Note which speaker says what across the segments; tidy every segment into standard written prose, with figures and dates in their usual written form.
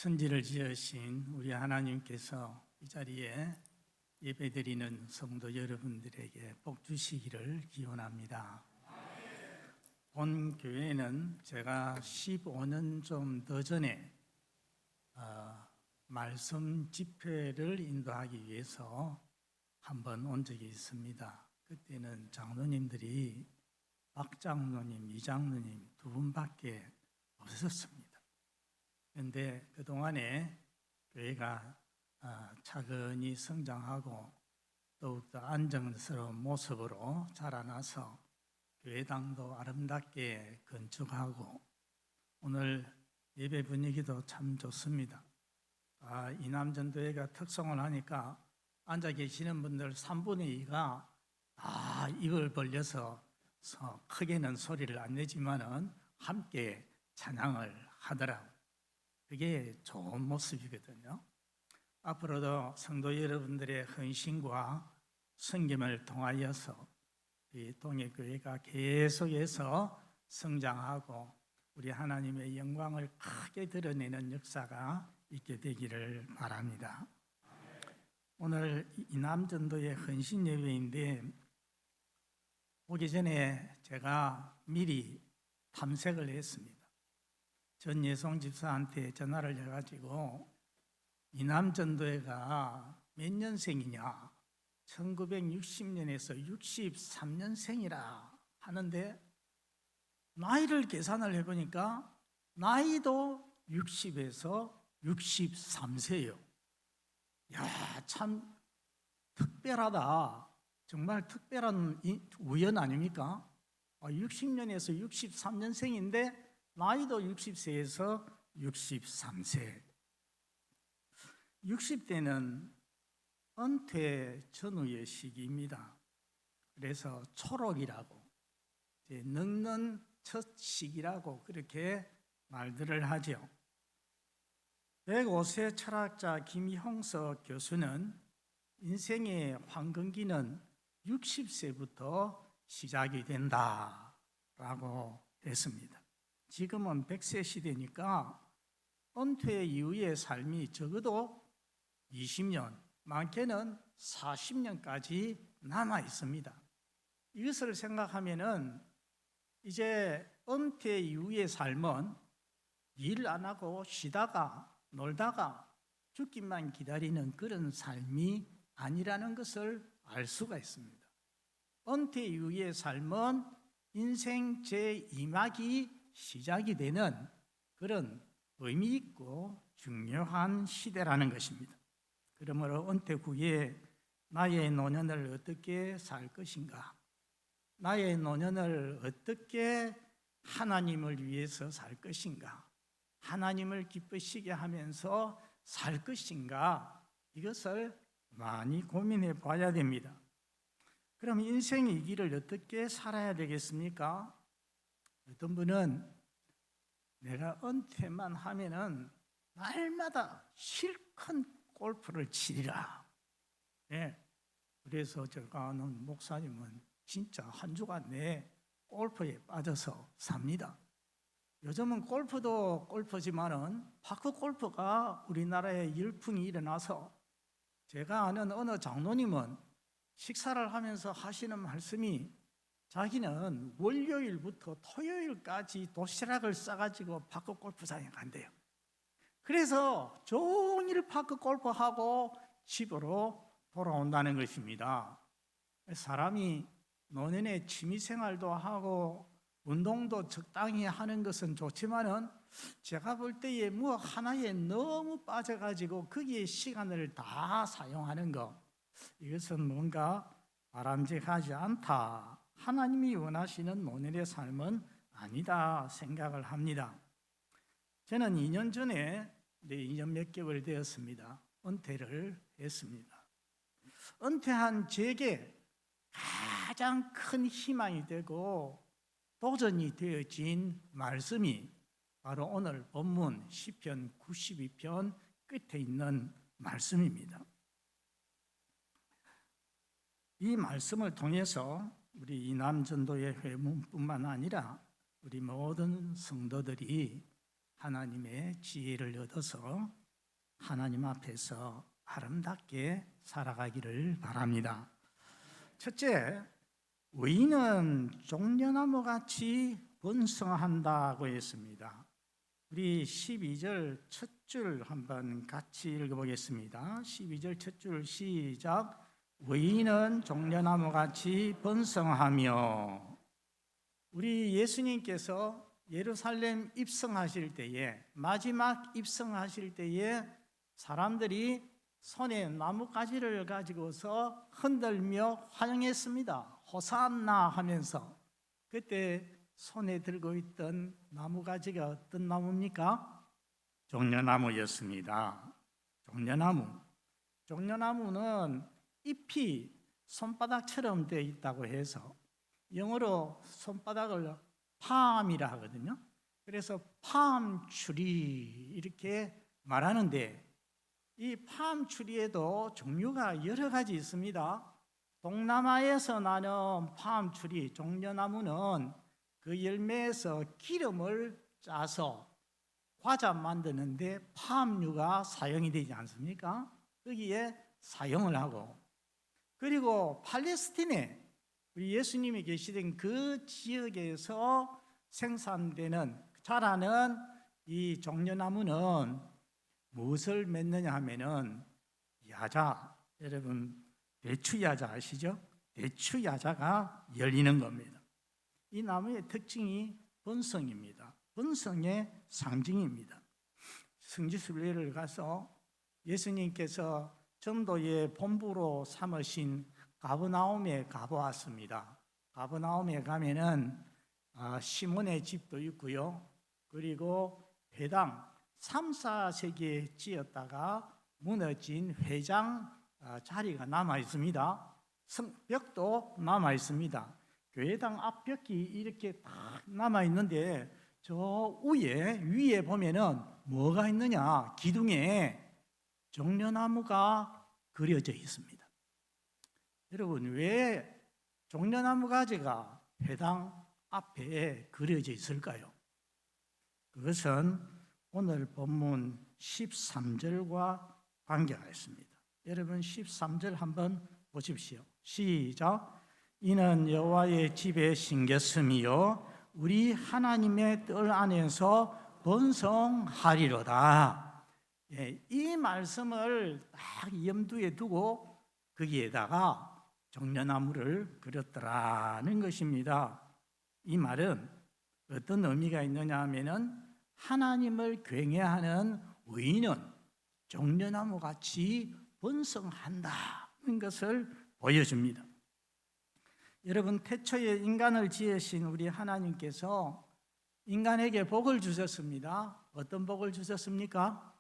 Speaker 1: 천지를 지으신 우리 하나님께서 이 자리에 예배드리는 성도 여러분들에게 복 주시기를 기원합니다. 본 교회는 제가 15년 좀 더 전에 말씀 집회를 인도하기 위해서 한번 온 적이 있습니다. 그때는 장로님들이 박 장로님, 이 장로님 두 분밖에 없었습니다. 그런데 그동안에 교회가 차근히 성장하고 더욱더 안정스러운 모습으로 자라나서 교회당도 아름답게 건축하고 오늘 예배 분위기도 참 좋습니다. 이남전도회가 특성을 하니까 앉아 계시는 분들 3분의 2가 입을 벌려서 크게는 소리를 안 내지만은 함께 찬양을 하더라고요. 그게 좋은 모습이거든요. 앞으로도 성도 여러분들의 헌신과 섬김을 통하여서 이 동해교회가 계속해서 성장하고 우리 하나님의 영광을 크게 드러내는 역사가 있게 되기를 바랍니다. 오늘 이남전도의 헌신 예배인데 오기 전에 제가 미리 탐색을 했습니다. 전예송 집사한테 전화를 해가지고 이남전도회가 몇 년생이냐 1960년에서 63년생이라 하는데 나이를 계산을 해보니까 나이도 60에서 63세예요. 참 특별하다. 정말 특별한 우연 아닙니까? 60년에서 63년생인데 나이도 60세에서 63세. 60대는 은퇴 전후의 시기입니다. 그래서 초록이라고, 늙는 첫 시기라고 그렇게 말들을 하죠. 105세 철학자 김형석 교수는 인생의 황금기는 60세부터 시작이 된다라고 했습니다. 지금은 100세 시대니까 은퇴 이후의 삶이 적어도 20년, 많게는 40년까지 남아 있습니다. 이것을 생각하면은 이제 은퇴 이후의 삶은 일 안 하고 쉬다가 놀다가 죽기만 기다리는 그런 삶이 아니라는 것을 알 수가 있습니다. 은퇴 이후의 삶은 인생 제2막이 시작이 되는 그런 의미 있고 중요한 시대라는 것입니다. 그러므로 은퇴 후에 나의 노년을 어떻게 살 것인가? 나의 노년을 어떻게 하나님을 위해서 살 것인가? 하나님을 기쁘시게 하면서 살 것인가? 이것을 많이 고민해 봐야 됩니다. 그럼 인생의 이 길을 어떻게 살아야 되겠습니까? 어떤 분은 내가 은퇴만 하면은 날마다 실컷 골프를 치리라. 그래서 제가 아는 목사님은 진짜 한 주간 내 골프에 빠져서 삽니다. 요즘은 골프도 골프지만은 파크 골프가 우리나라에 열풍이 일어나서 제가 아는 어느 장로님은 식사를 하면서 하시는 말씀이 자기는 월요일부터 토요일까지 도시락을 싸가지고 파크 골프장에 간대요. 그래서 종일 파크 골프하고 집으로 돌아온다는 것입니다. 사람이 노년에 취미생활도 하고 운동도 적당히 하는 것은 좋지만은 제가 볼 때에 뭐 하나에 너무 빠져가지고 거기에 시간을 다 사용하는 것, 이것은 뭔가 바람직하지 않다. 하나님이 원하시는 노년의 삶은 아니다 생각을 합니다. 저는 2년 전에 2년 몇 개월 되었습니다. 은퇴를 했습니다. 은퇴한 제게 가장 큰 희망이 되고 도전이 되어진 말씀이 바로 오늘 본문 시편 92편 끝에 있는 말씀입니다. 이 말씀을 통해서 우리 이남전도의 회문뿐만 아니라 우리 모든 성도들이 하나님의 지혜를 얻어서 하나님 앞에서 아름답게 살아가기를 바랍니다. 첫째, 의인은 종려나무 같이 번성한다고 했습니다. 우리 12절 첫 줄 한번 같이 읽어보겠습니다. 12절 첫 줄 시작. 의인은 종려나무 같이 번성하며. 우리 예수님께서 예루살렘 입성하실 때에, 마지막 입성하실 때에 사람들이 손에 나뭇가지를 가지고서 흔들며 환영했습니다. 호산나 하면서. 그때 손에 들고 있던 나뭇가지가 어떤 나무입니까? 종려나무였습니다. 종려나무는 잎이 손바닥처럼 되어 있다고 해서 영어로 손바닥을 palm이라 하거든요. 그래서 palm tree 이렇게 말하는데, 이 palm tree에도 종류가 여러 가지 있습니다. 동남아에서 나는 palm tree, 종려나무는 그 열매에서 기름을 짜서 과자 만드는데 팜유가 사용이 되지 않습니까? 거기에 사용을 하고, 그리고 팔레스틴에 우리 예수님이 계시던 그 지역에서 생산되는 자라는 이 종려나무는 무엇을 맺느냐 하면은 야자, 여러분 대추야자 아시죠? 대추야자가 열리는 겁니다. 이 나무의 특징이 번성입니다. 번성의 상징입니다. 성지순례를 가서 예수님께서 전도의 본부로 삼으신 가버나움에 가보았습니다. 가버나움에 가면은 시몬의 집도 있고요. 그리고 회당 3, 4세기에 지었다가 무너진 회장 자리가 남아 있습니다. 벽도 남아 있습니다. 교회당 앞벽이 이렇게 딱 남아 있는데, 저 위에 보면은 뭐가 있느냐? 기둥에 종려나무가 그려져 있습니다. 여러분, 왜 종려나무 가지가 회당 앞에 그려져 있을까요? 그것은 오늘 본문 13절과 관계가 있습니다. 여러분 13절 한번 보십시오. 시작. 이는 여호와의 집에 심겼음이요 우리 하나님의 뜰 안에서 번성하리로다. 이 말씀을 딱 염두에 두고 거기에다가 종려나무를 그렸더라는 것입니다. 이 말은 어떤 의미가 있느냐 하면은 하나님을 경외하는 의인은 종려나무 같이 번성한다는 것을 보여줍니다. 여러분, 태초에 인간을 지으신 우리 하나님께서 인간에게 복을 주셨습니다. 어떤 복을 주셨습니까?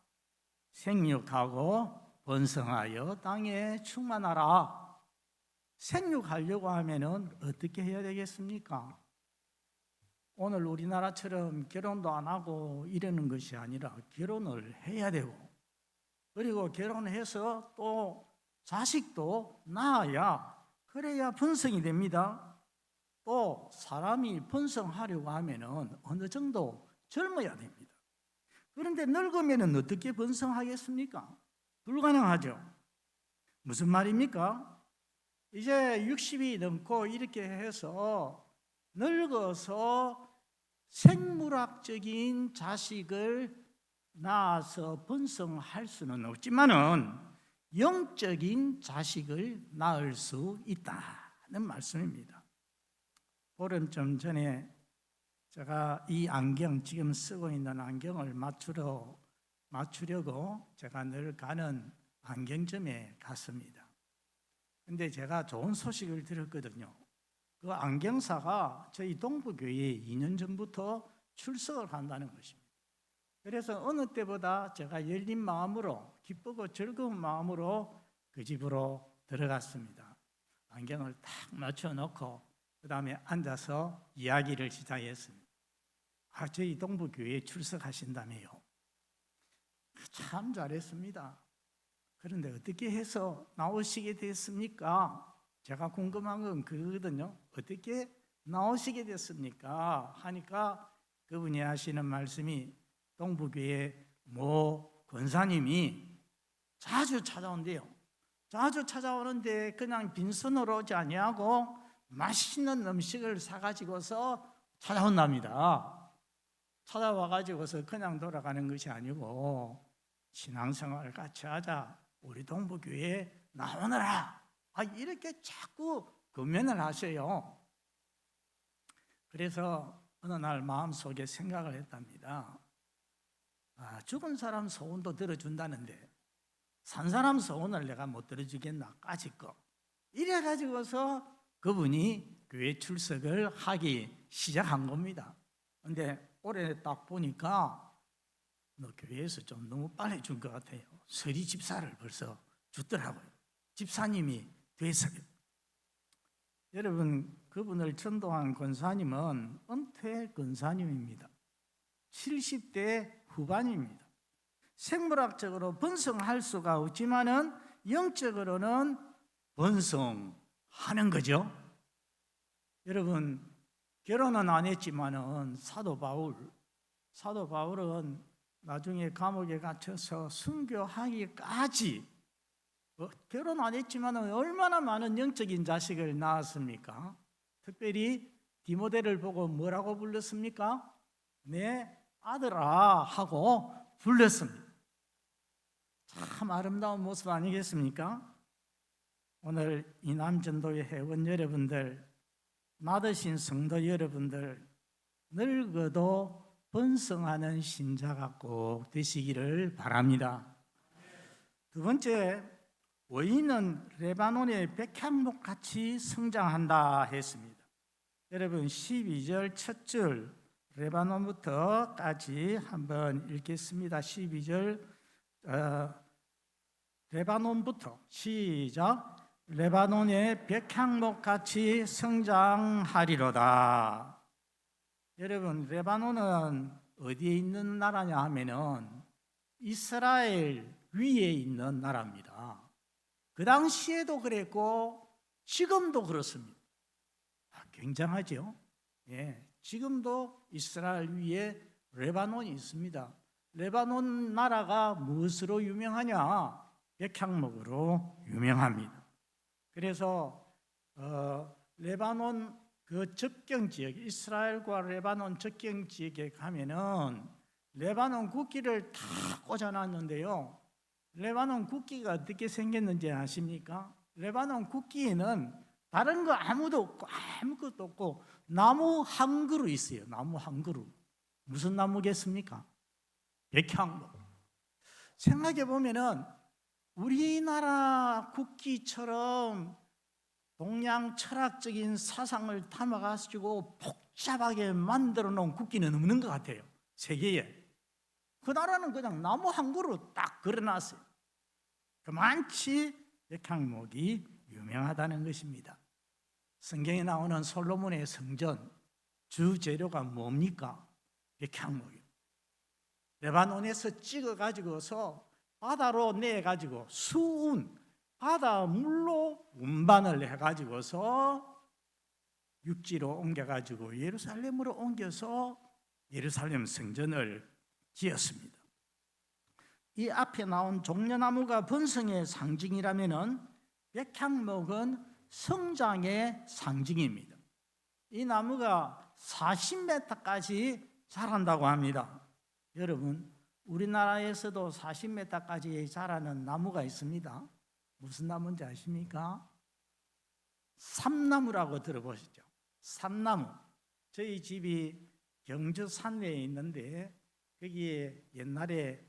Speaker 1: 생육하고 번성하여 땅에 충만하라. 생육하려고 하면은 어떻게 해야 되겠습니까? 오늘 우리나라처럼 결혼도 안 하고 이러는 것이 아니라 결혼을 해야 되고, 그리고 결혼해서 또 자식도 낳아야, 그래야 번성이 됩니다. 또 사람이 번성하려고 하면은 어느 정도 젊어야 됩니다. 그런데 늙으면은 어떻게 번성하겠습니까? 불가능하죠. 무슨 말입니까? 이제 60이 넘고 이렇게 해서 늙어서 생물학적인 자식을 낳아서 번성할 수는 없지만은 영적인 자식을 낳을 수 있다는 말씀입니다. 보름쯤 전에 제가 이 안경, 지금 쓰고 있는 안경을 맞추려고 제가 늘 가는 안경점에 갔습니다. 근데 제가 좋은 소식을 들었거든요. 그 안경사가 저희 동부교회에 2년 전부터 출석을 한다는 것입니다. 그래서 어느 때보다 제가 열린 마음으로, 기쁘고 즐거운 마음으로 그 집으로 들어갔습니다. 안경을 딱 맞춰놓고 그 다음에 앉아서 이야기를 시작했습니다. 저희 동부교회에 출석하신다며요. 참 잘했습니다. 그런데 어떻게 해서 나오시게 됐습니까? 제가 궁금한 건 그거거든요. 어떻게 나오시게 됐습니까? 하니까 그분이 하시는 말씀이 동부교회 모 권사님이 자주 찾아온대요. 자주 찾아오는데 그냥 빈손으로 오지 아니하고 맛있는 음식을 사가지고서 찾아온답니다. 찾아와가지고서 그냥 돌아가는 것이 아니고 신앙생활 같이 하자, 우리 동부교회에 나오너라, 이렇게 자꾸 권면을 하세요. 그래서 어느 날 마음속에 생각을 했답니다. 죽은 사람 소원도 들어준다는데 산 사람 소원을 내가 못 들어주겠나, 까짓거. 이래가지고서 그분이 교회 출석을 하기 시작한 겁니다. 근데 올해 딱 보니까 너 교회에서 좀 너무 빨리 준 것 같아요. 서리 집사를 벌써 주더라고요. 집사님이 돼서요. 여러분, 그분을 전도한 권사님은 은퇴 권사님입니다. 70대 후반입니다. 생물학적으로 번성할 수가 없지만은 영적으로는 번성하는 거죠. 여러분, 결혼은 안 했지만은 사도 바울은 나중에 감옥에 갇혀서 순교하기까지 결혼 안 했지만은 얼마나 많은 영적인 자식을 낳았습니까? 특별히 디모데를 보고 뭐라고 불렀습니까? 내 아들아 하고 불렀습니다. 참 아름다운 모습 아니겠습니까? 오늘 이남전도회 회원 여러분들, 낳으신 성도 여러분들, 늙어도 번성하는 신자가 꼭 되시기를 바랍니다. 두 번째, 의인은 레바논의 백향목같이 성장한다 했습니다. 여러분, 12절 첫 줄 레바논부터까지 한번 읽겠습니다. 12절 레바논부터 시작. 레바논의 백향목같이 성장하리로다. 여러분, 레바논은 어디에 있는 나라냐 하면은 이스라엘 위에 있는 나라입니다. 그 당시에도 그랬고 지금도 그렇습니다. 굉장하죠? 예, 지금도 이스라엘 위에 레바논이 있습니다. 레바논 나라가 무엇으로 유명하냐? 백향목으로 유명합니다. 그래서 레바논 그 접경 지역, 이스라엘과 레바논 접경 지역에 가면은 레바논 국기를 다 꽂아놨는데요. 레바논 국기가 어떻게 생겼는지 아십니까? 레바논 국기에는 다른 거 아무것도 없고 나무 한 그루 있어요. 나무 한 그루. 무슨 나무겠습니까? 백향목. 생각해 보면은 우리나라 국기처럼 동양 철학적인 사상을 담아가지고 복잡하게 만들어 놓은 국기는 없는 것 같아요. 세계에. 그 나라는 그냥 나무 한 그루 딱 그려놨어요. 그만치 백향목이 유명하다는 것입니다. 성경에 나오는 솔로몬의 성전 주재료가 뭡니까? 백향목이요. 레바논에서 찍어가지고서 바다로 내가지고 수운, 바다 물로 운반을 해가지고서 육지로 옮겨가지고 예루살렘으로 옮겨서 예루살렘 성전을 지었습니다. 이 앞에 나온 종려나무가 번성의 상징이라면은 백향목은 성장의 상징입니다. 이 나무가 40m까지 자란다고 합니다. 여러분, 우리나라에서도 40m까지 자라는 나무가 있습니다. 무슨 나무인지 아십니까? 삼나무라고 들어보셨죠? 삼나무. 저희 집이 경주 산내에 있는데 거기에 옛날에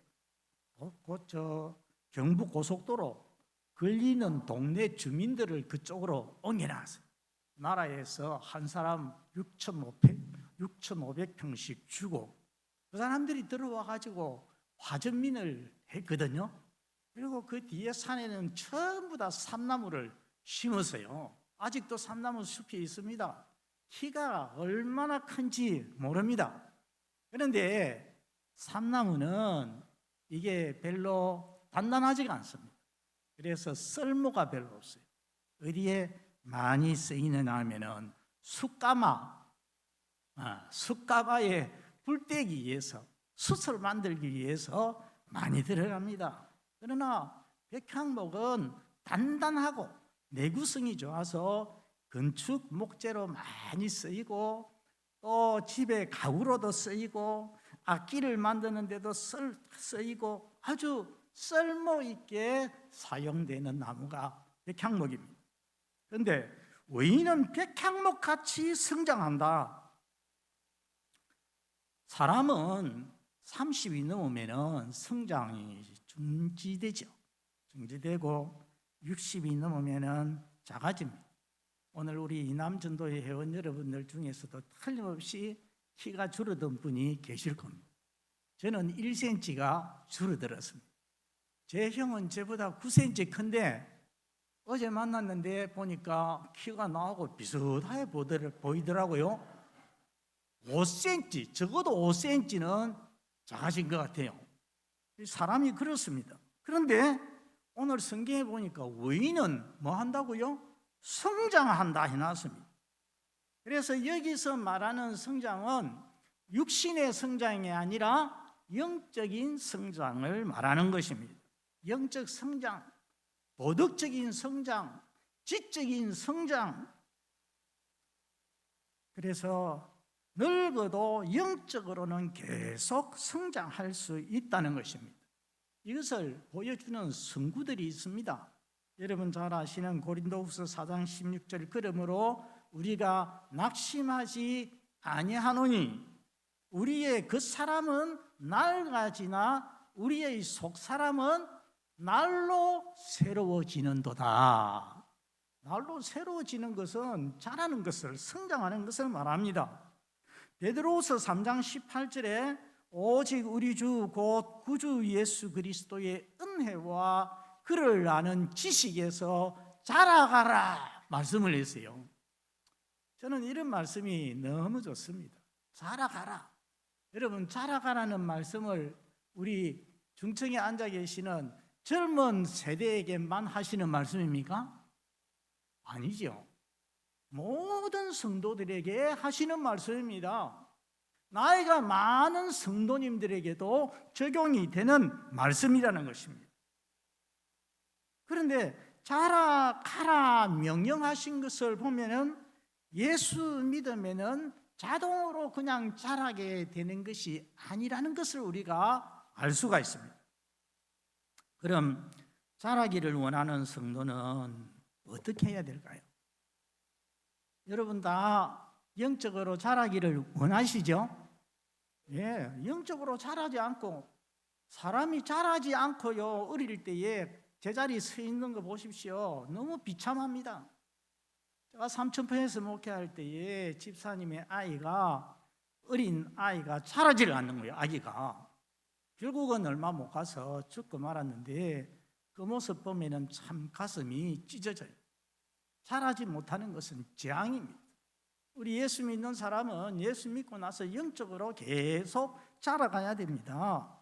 Speaker 1: 경부 고속도로 걸리는 동네 주민들을 그쪽으로 옮겨놨어요. 나라에서 한 사람 6,500평씩 주고 그 사람들이 들어와 가지고 화전민을 했거든요. 그리고 그 뒤에 산에는 전부 다 삼나무를 심었어요. 아직도 삼나무 숲이 있습니다. 키가 얼마나 큰지 모릅니다. 그런데 삼나무는 이게 별로 단단하지가 않습니다. 그래서 쓸모가 별로 없어요. 어디에 많이 쓰이느냐 하면은 숯가마에 불 떼기 위해서 숯을 만들기 위해서 많이 들어갑니다. 그러나 백향목은 단단하고 내구성이 좋아서 건축 목재로 많이 쓰이고 또 집에 가구로도 쓰이고 악기를 만드는 데도 쓰이고 아주 쓸모 있게 사용되는 나무가 백향목입니다. 그런데 의인은 백향목 같이 성장한다. 사람은 30이 넘으면 성장이 중지되죠. 중지되고 60이 넘으면 작아집니다. 오늘 우리 이남전도회 회원 여러분들 중에서도 틀림없이 키가 줄어든 분이 계실 겁니다. 저는 1cm가 줄어들었습니다. 제 형은 저보다 9cm 큰데 어제 만났는데 보니까 키가 나하고 비슷하게 보이더라고요. 5cm, 적어도 5cm는 작아진 것 같아요. 사람이 그렇습니다. 그런데 오늘 성경에 보니까 의인은 뭐 한다고요? 성장한다 해놨습니다. 그래서 여기서 말하는 성장은 육신의 성장이 아니라 영적인 성장을 말하는 것입니다. 영적 성장, 도덕적인 성장, 지적인 성장. 그래서 늙어도 영적으로는 계속 성장할 수 있다는 것입니다. 이것을 보여주는 성구들이 있습니다. 여러분 잘 아시는 고린도후서 4장 16절 그러므로 우리가 낙심하지 아니하노니 우리의 그 사람은 낡아지나 우리의 속 사람은 날로 새로워지는도다. 날로 새로워지는 것은 자라는 것을, 성장하는 것을 말합니다. 베드로후서 3장 18절에 오직 우리 주 곧 구주 예수 그리스도의 은혜와 그를 아는 지식에서 자라가라 말씀을 했어요. 저는 이런 말씀이 너무 좋습니다. 자라가라. 여러분, 자라가라는 말씀을 우리 중청에 앉아 계시는 젊은 세대에게만 하시는 말씀입니까? 아니죠. 모든 성도들에게 하시는 말씀입니다. 나이가 많은 성도님들에게도 적용이 되는 말씀이라는 것입니다. 그런데 자라가라 명령하신 것을 보면은 예수 믿으면은 자동으로 그냥 자라게 되는 것이 아니라는 것을 우리가 알 수가 있습니다. 그럼 자라기를 원하는 성도는 어떻게 해야 될까요? 여러분 다 영적으로 자라기를 원하시죠? 예, 영적으로 자라지 않고 사람이 자라지 않고요 어릴 때에 제자리 서 있는 거 보십시오. 너무 비참합니다. 제가 삼천포에서 목회할 때에 집사님의 아이가 어린 아이가 자라지를 않는 거예요. 아기가 결국은 얼마 못 가서 죽고 말았는데 그 모습 보면은 참 가슴이 찢어져요. 자라지 못하는 것은 재앙입니다. 우리 예수 믿는 사람은 예수 믿고 나서 영적으로 계속 자라가야 됩니다.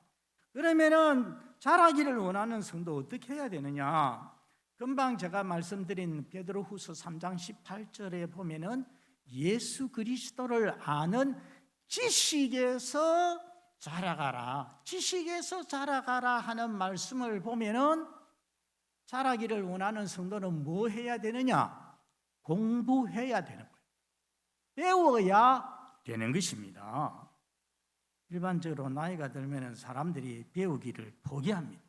Speaker 1: 그러면은 자라기를 원하는 성도 어떻게 해야 되느냐? 금방 제가 말씀드린 베드로후서 3장 18절에 보면은 예수 그리스도를 아는 지식에서 자라가라, 지식에서 자라가라 하는 말씀을 보면은 자라기를 원하는 성도는 뭐 해야 되느냐? 공부해야 되는 거예요. 배워야 되는 것입니다. 일반적으로 나이가 들면 사람들이 배우기를 포기합니다.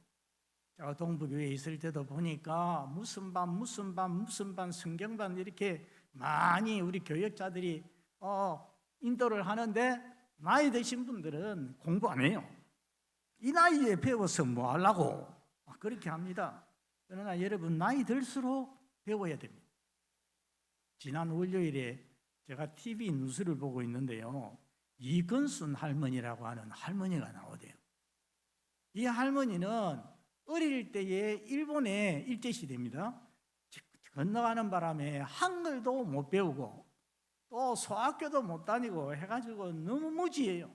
Speaker 1: 제가 동부교회에 있을 때도 보니까 무슨 반 성경반 이렇게 많이 우리 교역자들이 인도를 하는데 나이 드신 분들은 공부 안 해요. 이 나이에 배워서 뭐 하려고 그렇게 합니다. 그러나 여러분 나이 들수록 배워야 됩니다. 지난 월요일에 제가 TV 뉴스를 보고 있는데요, 이건순 할머니라고 하는 할머니가 나오대요. 이 할머니는 어릴 때에 일본의 일제시대입니다. 건너가는 바람에 한글도 못 배우고 또 소학교도 못 다니고 해가지고 너무 무지해요.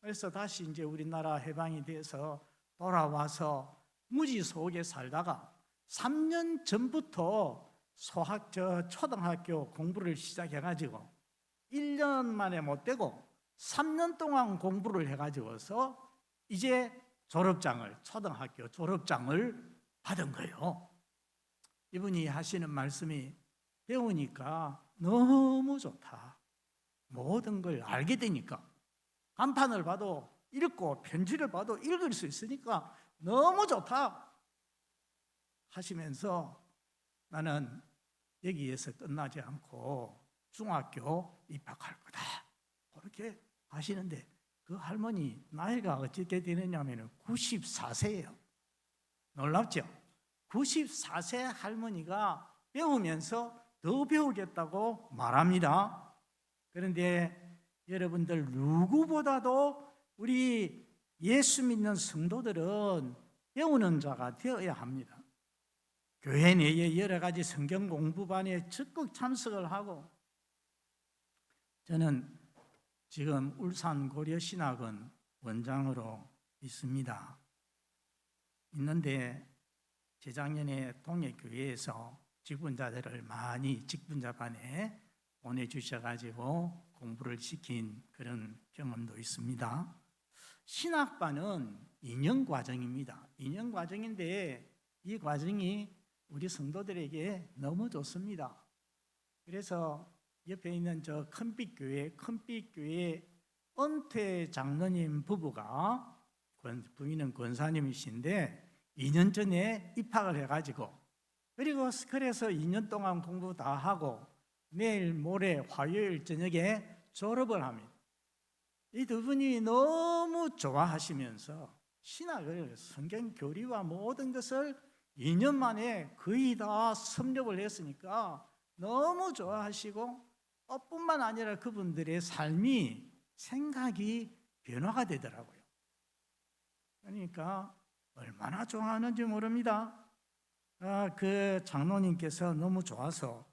Speaker 1: 그래서 다시 이제 우리나라 해방이 돼서 돌아와서 무지 속에 살다가 3년 전부터 초등학교 공부를 시작해가지고 1년 만에 못 되고 3년 동안 공부를 해가지고서 이제 초등학교 졸업장을 받은 거예요. 이분이 하시는 말씀이 배우니까 너무 좋다. 모든 걸 알게 되니까 간판을 봐도 읽고 편지를 봐도 읽을 수 있으니까 너무 좋다 하시면서 나는 여기에서 끝나지 않고 중학교 입학할 거다 그렇게 하시는데 그 할머니 나이가 어떻게 되느냐면 94세예요. 놀랍죠? 94세 할머니가 배우면서 더 배우겠다고 말합니다. 그런데 여러분들 누구보다도 우리 예수 믿는 성도들은 배우는 자가 되어야 합니다. 교회 내에 여러 가지 성경 공부반에 적극 참석을 하고, 저는 지금 울산 고려신학원 원장으로 있습니다. 있는데 재작년에 동해교회에서 직분자들을 많이 직분자반에 보내주셔가지고 공부를 시킨 그런 경험도 있습니다. 신학반은 2년 과정입니다. 2년 과정인데 이 과정이 우리 성도들에게 너무 좋습니다. 그래서 옆에 있는 저 큰빛교회 은퇴 장로님 부부가, 부인은 권사님이신데 2년 전에 입학을 해가지고, 그래서 2년 동안 공부 다 하고 내일 모레 화요일 저녁에 졸업을 합니다. 이 두 분이 너무 좋아하시면서 신학을, 성경 교리와 모든 것을 2년 만에 거의 다 섭렵을 했으니까 너무 좋아하시고, 뿐만 아니라 그분들의 삶이, 생각이 변화가 되더라고요. 그러니까 얼마나 좋아하는지 모릅니다. 그 장로님께서 너무 좋아서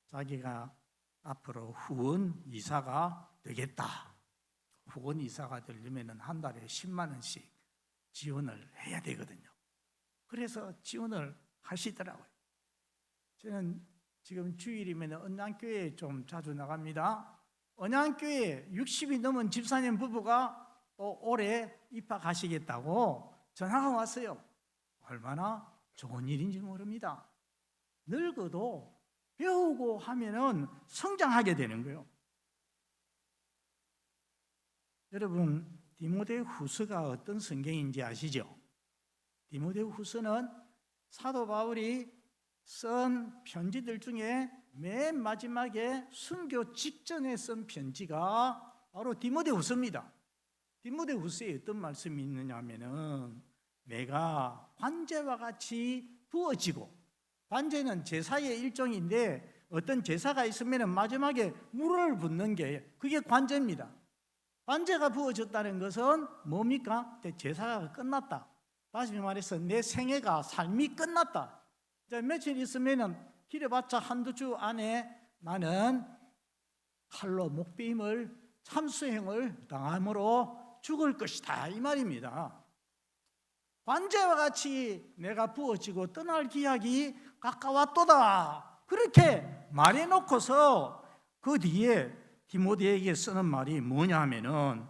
Speaker 1: 자기가 앞으로 후원 이사가 되겠다. 후원 이사가 되려면 한 달에 10만 원씩 지원을 해야 되거든요. 그래서 지원을 하시더라고요. 저는 지금 주일이면 언양교회에 좀 자주 나갑니다. 언양교회 60이 넘은 집사님 부부가 또 올해 입학하시겠다고 전화가 왔어요. 얼마나 좋은 일인지 모릅니다. 늙어도 배우고 하면은 성장하게 되는 거예요. 여러분, 디모데후서가 어떤 성경인지 아시죠? 디모데후서는 사도 바울이 쓴 편지들 중에 맨 마지막에 순교 직전에 쓴 편지가 바로 디모데후서입니다. 디모데후서에 어떤 말씀이 있느냐 하면은, 내가 관제와 같이 부어지고, 관제는 제사의 일종인데 어떤 제사가 있으면 마지막에 물을 붓는 게 그게 관제입니다. 관제가 부어졌다는 것은 뭡니까? 제사가 끝났다. 다시 말해서 내 생애가, 삶이 끝났다. 이제 며칠 있으면 길어봤자 한두 주 안에 나는 칼로 목베임을, 참수행을 당함으로 죽을 것이다, 이 말입니다. 관제와 같이 내가 부어지고 떠날 기약이 가까웠도다, 그렇게 말해놓고서 그 뒤에 디모데에게 쓰는 말이 뭐냐 하면은,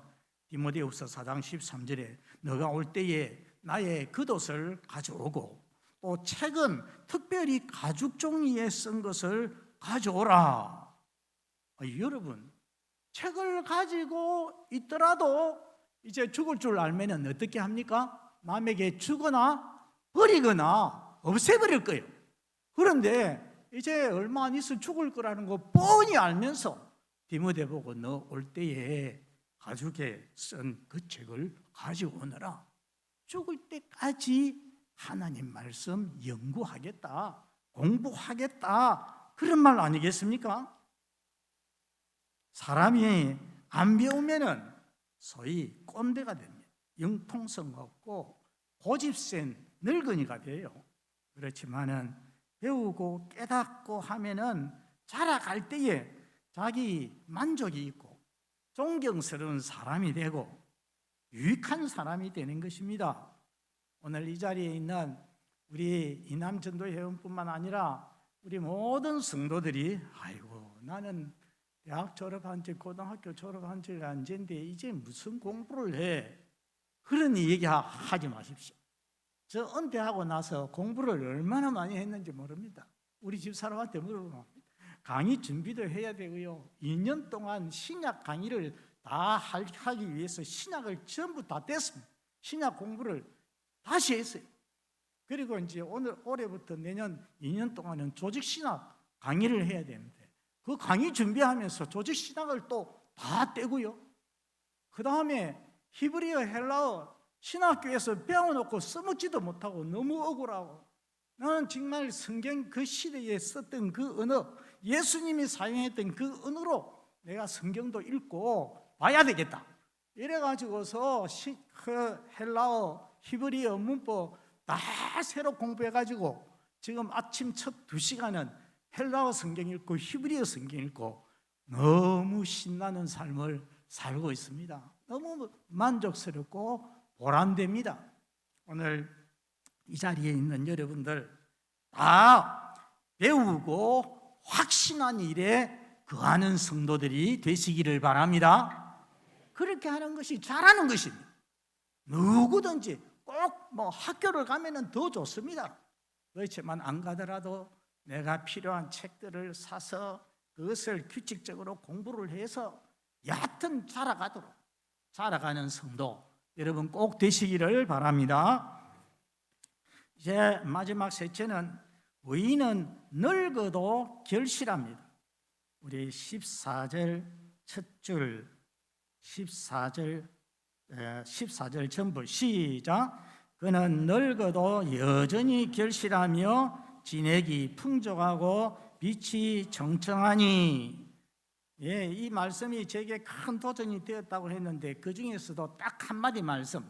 Speaker 1: 디모데후서 4장 13절에 너가 올 때에 나의 겉옷을 가져오고 또 책은 특별히 가죽 종이에 쓴 것을 가져오라. 여러분, 책을 가지고 있더라도 이제 죽을 줄 알면은 어떻게 합니까? 남에게 주거나 버리거나 없애버릴 거예요. 그런데 이제 얼마 안 있어 죽을 거라는 거 뻔히 알면서 디모데 보고 너 올 때에 가죽에 쓴 그 책을 가지고 오너라. 죽을 때까지 하나님 말씀 연구하겠다, 공부하겠다, 그런 말 아니겠습니까? 사람이 안 배우면은 소위 꼰대가 됩니다. 융통성 없고 고집센 늙은이가 돼요. 그렇지만은 배우고 깨닫고 하면은 자라갈 때에 자기 만족이 있고 존경스러운 사람이 되고 유익한 사람이 되는 것입니다. 오늘 이 자리에 있는 우리 이남전도회원뿐만 아니라 우리 모든 성도들이, 아이고 나는 대학 졸업한 지, 고등학교 졸업한 지가 언젠데 이제 무슨 공부를 해? 그런 얘기하지 마십시오. 저 은퇴하고 나서 공부를 얼마나 많이 했는지 모릅니다. 우리 집사람한테 물어보면 강의 준비도 해야 되고요. 2년 동안 신약 강의를 다 하기 위해서 신약을 전부 다 뗐습니다. 신약 공부를 다시 했어요. 그리고 이제 올해부터 내년 2년 동안은 조직 신학 강의를 해야 되는데 그 강의 준비하면서 조직 신학을 또 다 떼고요. 그 다음에 히브리어, 헬라어 신학교에서 배워놓고 써먹지도 못하고 너무 억울하고, 나는 정말 성경 그 시대에 썼던 그 언어, 예수님이 사용했던 그 언어로 내가 성경도 읽고 봐야 되겠다. 이래가지고서 그 헬라어, 히브리어, 문법 다 새로 공부해가지고 지금 아침 첫 2시간은 헬라어 성경 읽고 히브리어 성경 읽고 너무 신나는 삶을 살고 있습니다. 너무 만족스럽고 보람됩니다. 오늘 이 자리에 있는 여러분들 다 배우고 확신한 일에 거하는 성도들이 되시기를 바랍니다. 그렇게 하는 것이 잘하는 것입니다. 누구든지 꼭 뭐 학교를 가면은 더 좋습니다. 그렇지만 안 가더라도 내가 필요한 책들을 사서 그것을 규칙적으로 공부를 해서 여하튼 자라가는 성도 여러분 꼭 되시기를 바랍니다. 이제 마지막 셋째는 의인은 늙어도 결실합니다. 우리 14절 첫 줄 14절 전부 시작. 그는 늙어도 여전히 결실하며 진액이 풍족하고 빛이 정청하니. 예, 이 말씀이 제게 큰 도전이 되었다고 했는데 그 중에서도 딱 한마디 말씀,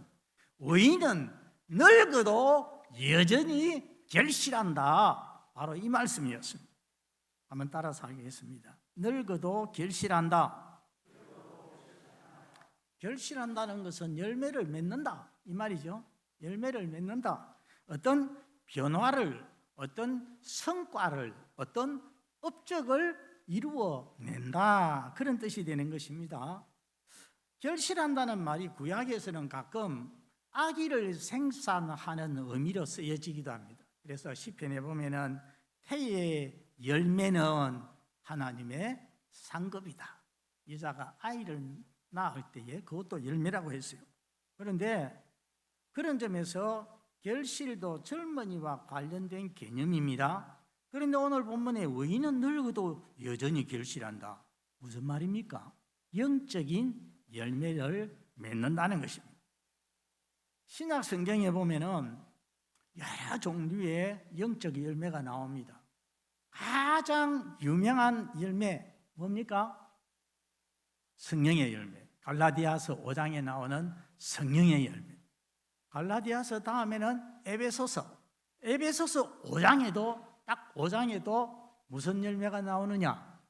Speaker 1: 의인은 늙어도 여전히 결실한다, 바로 이 말씀이었습니다. 한번 따라서 하겠습니다. 늙어도 결실한다. 결실한다는 것은 열매를 맺는다 이 말이죠. 열매를 맺는다. 어떤 변화를, 어떤 성과를, 어떤 업적을 이루어낸다, 그런 뜻이 되는 것입니다. 결실한다는 말이 구약에서는 가끔 아기를 생산하는 의미로 쓰여지기도 합니다. 그래서 시편에 보면은 태의 열매는 하나님의 상급이다. 여자가 아이를 낳을 때에 그것도 열매라고 했어요. 그런데 그런 점에서 결실도 젊은이와 관련된 개념입니다. 그런데 오늘 본문에 의인은 늙어도 여전히 결실한다, 무슨 말입니까? 영적인 열매를 맺는다는 것입니다. 신약 성경에 보면은 여러 종류의 영적 열매가 나옵니다. 가장 유명한 열매 뭡니까? 성령의 열매. 갈라디아서 5장에 나오는 성령의 열매. 갈라디아서 다음에는 에베소서 5장에도 딱 5장에도 무슨 열매가 나오느냐?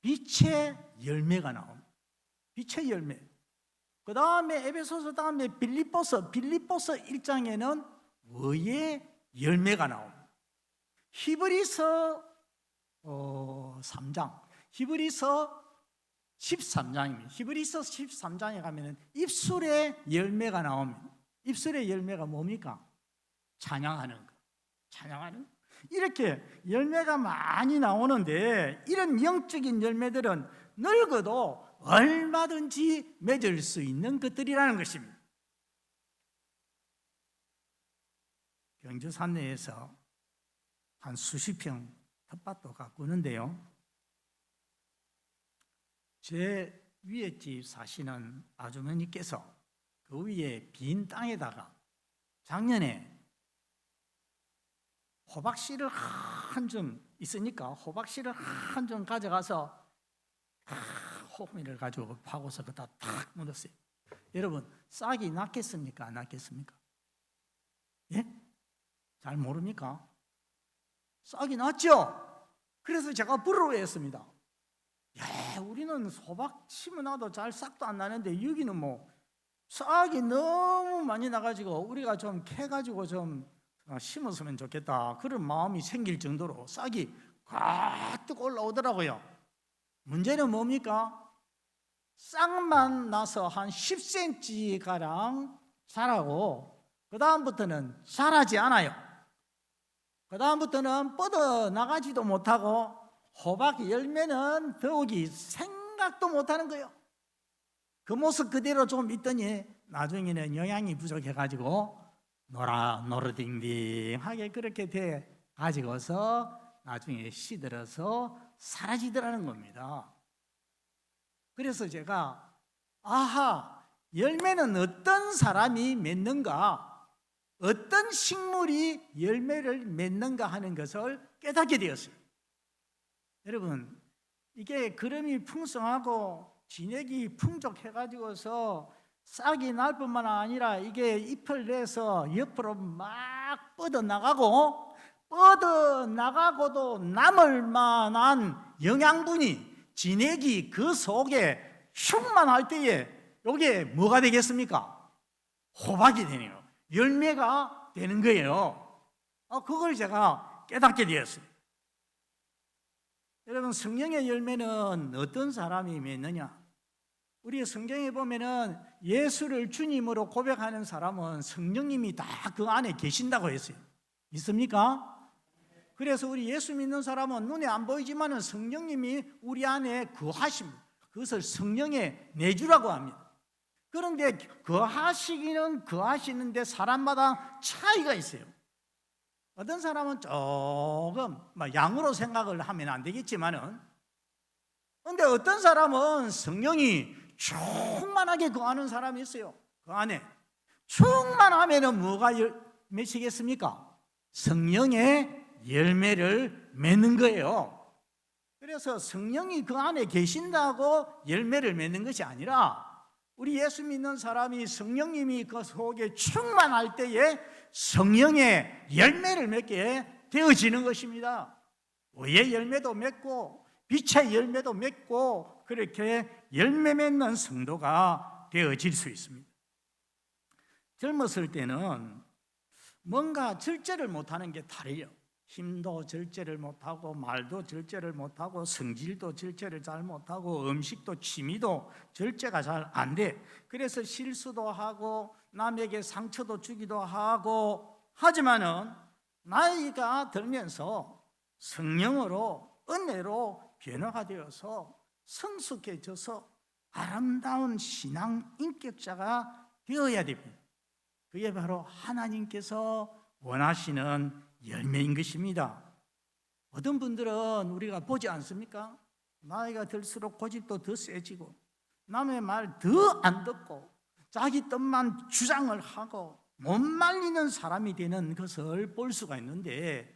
Speaker 1: 빛의 열매가 나옵니다. 빛의 열매. 그 다음에 에베소서 다음에 빌립보서 1장에는 의의 열매가 나옵니다. 히브리서 3장, 히브리서 13장입니다. 히브리서 13장에 가면은 입술의 열매가 나옵니다. 입술의 열매가 뭡니까? 찬양하는 것. 찬양하는 것. 이렇게 열매가 많이 나오는데 이런 영적인 열매들은 늙어도 얼마든지 맺을 수 있는 것들이라는 것입니다. 경주 산내에서 한 수십 평 텃밭도 가꾸는데요, 제 위에 집 사시는 아주머니께서 그 위에 빈 땅에다가 작년에 호박씨를 한 점 있으니까 호박씨를 한 점 가져가서 호미를 가지고 파고서 그다 탁 묻었어요. 여러분, 싹이 났겠습니까? 안 났겠습니까? 예? 잘 모릅니까? 싹이 났죠? 그래서 제가 부러워했습니다. 야, 우리는 호박 심어놔도 잘 싹도 안 나는데 여기는 뭐 싹이 너무 많이 나가지고 우리가 좀 캐가지고 좀 심었으면 좋겠다, 그런 마음이 생길 정도로 싹이 가득 올라오더라고요. 문제는 뭡니까? 싹만 나서 한 10cm가량 자라고 그 다음부터는 자라지 않아요. 그 다음부터는 뻗어나가지도 못하고 호박 열매는 더욱이 생각도 못하는 거예요. 그 모습 그대로 좀 있더니 나중에는 영양이 부족해가지고 노르딩딩하게 그렇게 돼 가지고서 나중에 시들어서 사라지더라는 겁니다. 그래서 제가 열매는 어떤 사람이 맺는가, 어떤 식물이 열매를 맺는가 하는 것을 깨닫게 되었어요. 여러분, 이게 그름이 풍성하고 진액이 풍족해가지고서 싹이 날 뿐만 아니라 이게 잎을 내서 옆으로 막 뻗어나가고도 남을 만한 영양분이, 진액이 그 속에 충만할 때에 이게 뭐가 되겠습니까? 호박이 되네요. 열매가 되는 거예요. 그걸 제가 깨닫게 되었어요. 여러분, 성령의 열매는 어떤 사람이 맺느냐? 우리 성경에 보면은 예수를 주님으로 고백하는 사람은 성령님이 다 그 안에 계신다고 했어요. 있습니까? 그래서 우리 예수 믿는 사람은 눈에 안 보이지만은 성령님이 우리 안에 거하십니다. 그것을 성령의 내주라고 합니다. 그런데 거하시기는 거하시는데 사람마다 차이가 있어요. 어떤 사람은 조금 양으로 생각을 하면 안 되겠지만은, 그런데 어떤 사람은 성령이 충만하게 거하는 사람이 있어요. 그 안에 충만하면은 뭐가 맺히겠습니까? 성령의 열매를 맺는 거예요. 그래서 성령이 그 안에 계신다고 열매를 맺는 것이 아니라, 우리 예수 믿는 사람이 성령님이 그 속에 충만할 때에 성령의 열매를 맺게 되어지는 것입니다. 의의 열매도 맺고 빛의 열매도 맺고 그렇게 열매 맺는 성도가 되어질 수 있습니다. 젊었을 때는 뭔가 절제를 못하는 게 다르요. 힘도 절제를 못하고 말도 절제를 못하고 성질도 절제를 잘 못하고 음식도 취미도 절제가 잘 안 돼. 그래서 실수도 하고 남에게 상처도 주기도 하고, 하지만은 나이가 들면서 성령으로 은혜로 변화가 되어서 성숙해져서 아름다운 신앙 인격자가 되어야 됩니다. 그게 바로 하나님께서 원하시는 열매인 것입니다. 어떤 분들은 우리가 보지 않습니까? 나이가 들수록 고집도 더 세지고 남의 말 더 안 듣고 자기 뜻만 주장을 하고 못 말리는 사람이 되는 것을 볼 수가 있는데,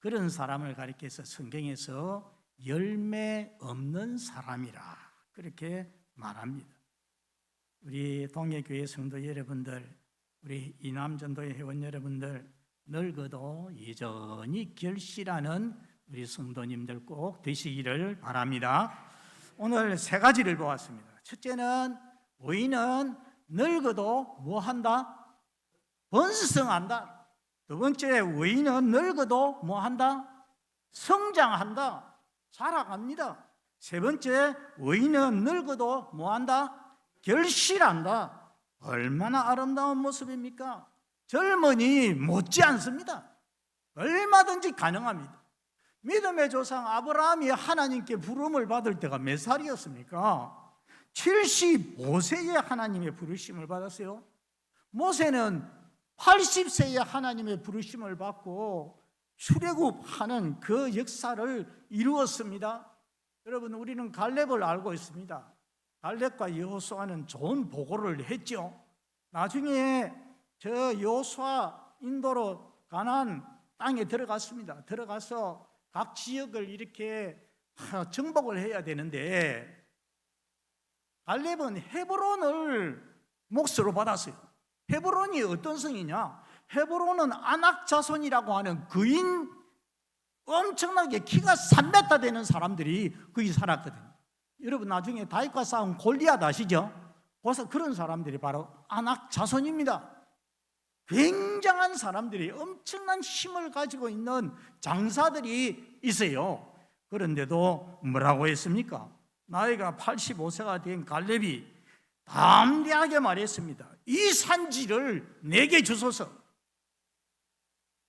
Speaker 1: 그런 사람을 가리켜서 성경에서 열매 없는 사람이라 그렇게 말합니다. 우리 동해교회 성도 여러분들, 우리 이남전도의 회원 여러분들, 늙어도 여전히 결실하는 우리 성도님들 꼭 되시기를 바랍니다. 오늘 세 가지를 보았습니다. 첫째는 의인은 늙어도 뭐 한다? 번성한다. 두 번째, 의인은 늙어도 뭐 한다? 성장한다. 자라갑니다. 세 번째, 의인은 늙어도 뭐 한다? 결실한다. 얼마나 아름다운 모습입니까? 젊은이 못지 않습니다. 얼마든지 가능합니다. 믿음의 조상 아브라함이 하나님께 부름을 받을 때가 몇 살이었습니까? 75세에 하나님의 부르심을 받았어요. 모세는 80세에 하나님의 부르심을 받고 출애굽하는 그 역사를 이루었습니다. 여러분, 우리는 갈렙을 알고 있습니다. 갈렙과 여호수아는 좋은 보고를 했죠. 나중에 저 여호수아 인도로 가나안 땅에 들어갔습니다. 들어가서 각 지역을 이렇게 정복을 해야 되는데, 갈렙은 헤브론을 몫으로 받았어요. 헤브론이 어떤 성이냐? 헤브론은 아낙 자손이라고 하는 거인, 엄청나게 키가 3m 되는 사람들이 거기 살았거든요. 여러분, 나중에 다윗과 싸운 골리앗 아시죠? 그런 사람들이 바로 아낙 자손입니다. 굉장한 사람들이, 엄청난 힘을 가지고 있는 장사들이 있어요. 그런데도 뭐라고 했습니까? 나이가 85세가 된 갈렙이 담대하게 말했습니다. 이 산지를 내게 주소서.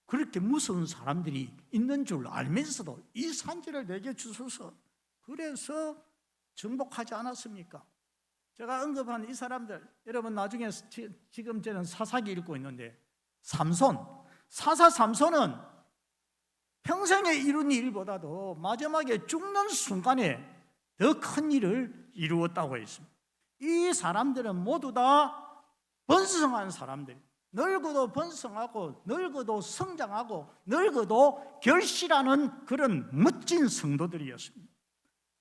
Speaker 1: 그렇게 무서운 사람들이 있는 줄 알면서도 이 산지를 내게 주소서. 그래서 정복하지 않았습니까? 제가 언급한 이 사람들, 여러분 나중에 지금 저는 사사기 읽고 있는데 사사 삼손은 평생에 이룬 일보다도 마지막에 죽는 순간에 더 큰 일을 이루었다고 했습니다. 이 사람들은 모두 다 번성한 사람들, 늙어도 번성하고 늙어도 성장하고 늙어도 결실하는 그런 멋진 성도들이었습니다.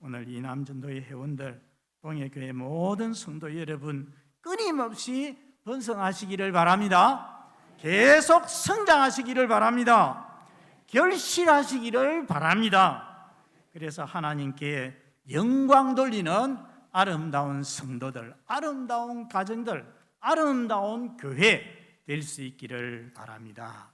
Speaker 1: 오늘 이남전도의 회원들, 동해교회 모든 성도 여러분, 끊임없이 번성하시기를 바랍니다. 계속 성장하시기를 바랍니다. 결실하시기를 바랍니다. 그래서 하나님께 영광 돌리는 아름다운 성도들, 아름다운 가정들, 아름다운 교회 될 수 있기를 바랍니다.